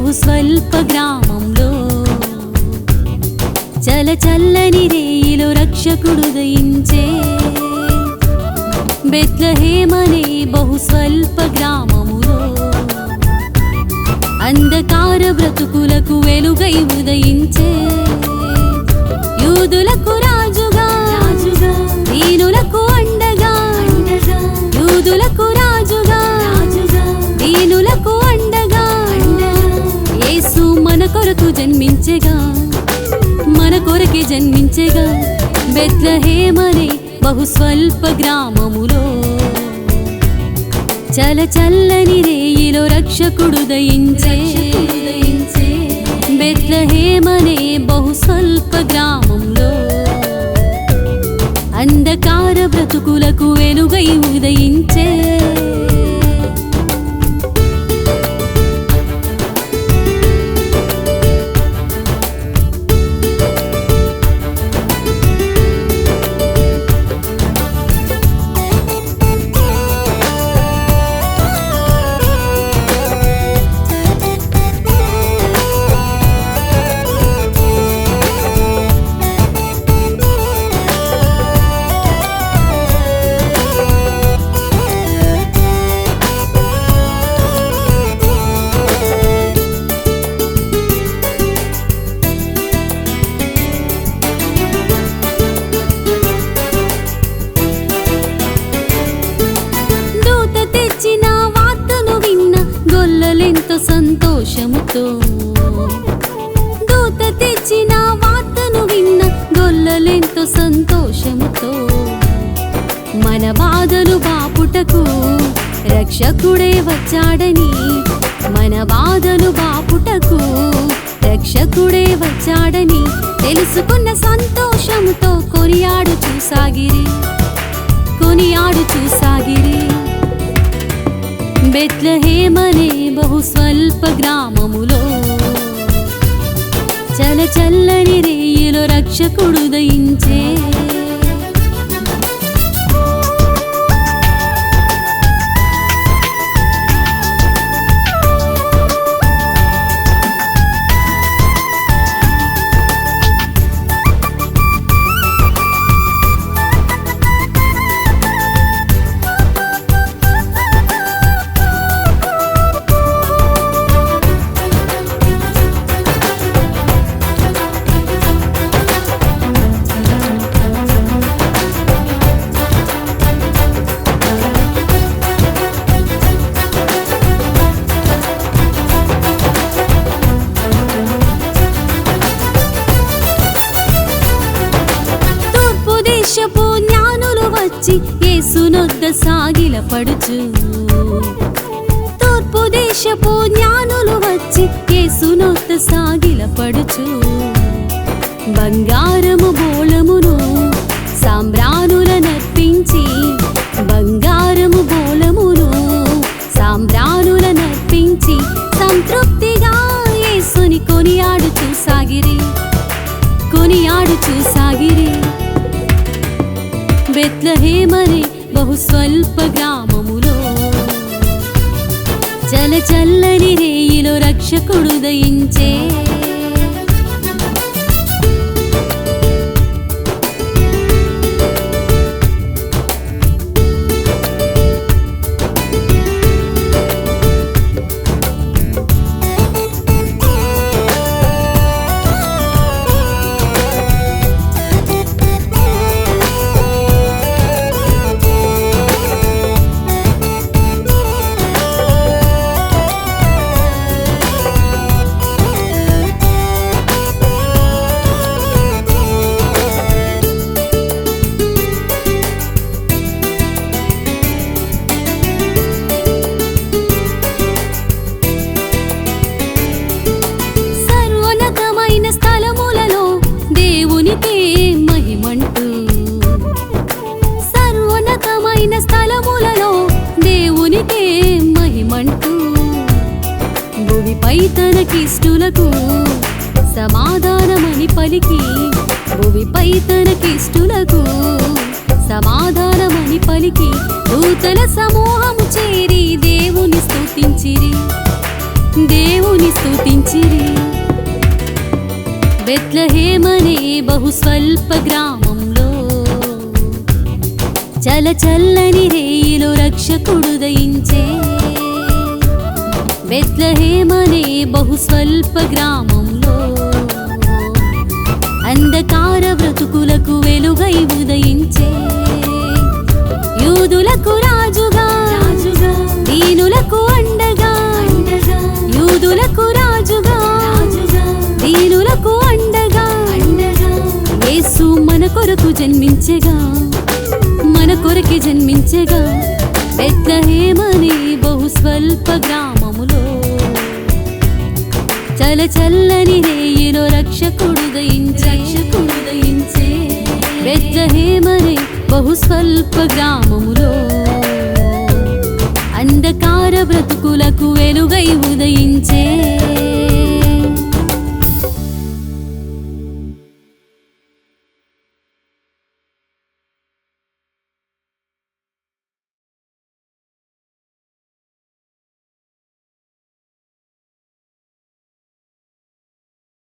బహు స్వల్ప గ్రామంలో చల చల్లని రేయిలో రక్షకుడు దయించే బెత్లెహేమనే బహు స్వల్ప గ్రామములో అంధకార బ్రతుకులకు వెలుగై ఉదయించే యూదులకు రాజుగా దీనులకు అండగా యూదులకు రాజుగా దీనులకు అండగా యేసు మన కొరకు జన్మించెగా మన కొరకే జన్మించెగా బెత్లెహేమనే బహు స్వల్ప గ్రామములో చల చల్లని రేయిలో రక్షకుడు దయించే బెత్లెహేమనే బహు స్వల్ప గ్రామంలో అంధకార బ్రతుకులకు వెలుగై ఉదయించే ఎంతో సంతోషముతో దూత తెచ్చిన వార్తను విన్న గొల్లలెంతో సంతోషముతో మన బాధలు బాపుటకు రక్షకుడే వచ్చాడని మన బాధలు బాపుటకు రక్షకుడే వచ్చాడని తెలుసుకున్న సంతోషముతో కొనియాడుచూ సాగిరి బెత్లెహేమనే బహు స్వల్ప గ్రామములో చల చల్లని రేయిలో రక్షకుడు దయించే జ్ఞానులు వచ్చి యేసునొద్ద సాగిలపడుచు తూర్పు దేశపు జ్ఞానులు వచ్చి యేసునొద్ద సాగిలపడుచు బంగారము బోళమును సాంబ్రాణులనర్పించి బంగారము బోళమును సాంబ్రాణులనర్పించి సంతృప్తిగా యేసుని కొనియాడుచూ సాగిరి బెత్లెహేమనే బహు స్వల్ప గ్రామములో చల చల్లని రేయిలో రక్షకుడు దయించే సర్వోన్నతమైన స్థలములలో దేవునికే మహిమంటూ భూమిపై తనకిష్టులకు సమాధానమని పలికి భూమిపై తనకిష్టులకు సమాధానమని పలికి దూతల సమూహము చేరి దేవుని స్తుతించిరి బెత్లెహేమనే బహు స్వల్ప గ్రామంలో చల చల్లని రేయిలో రక్షకుడు ఉదయించే. బెత్లెహేమనే బహు స్వల్ప గ్రామంలో అంధకార బ్రతుకులకు వెలుగై ఉదయించే. యూదులకు రాజుగా దీనులకు అండగా, యూదులకు రాజుగా దీనులకు అండగా, యేసు మన కొరకు జన్మించెగా, మన కొరకి జన్మించెగా. బెత్లెహేమనే బహు స్వల్ప గ్రామములో చల చల్లని రేయిలో రక్షకుడు ఉదయించే. బెత్లెహేమనే బహు స్వల్ప గ్రామములో అంధకార బ్రతుకులకు వెలుగై ఉదయించే.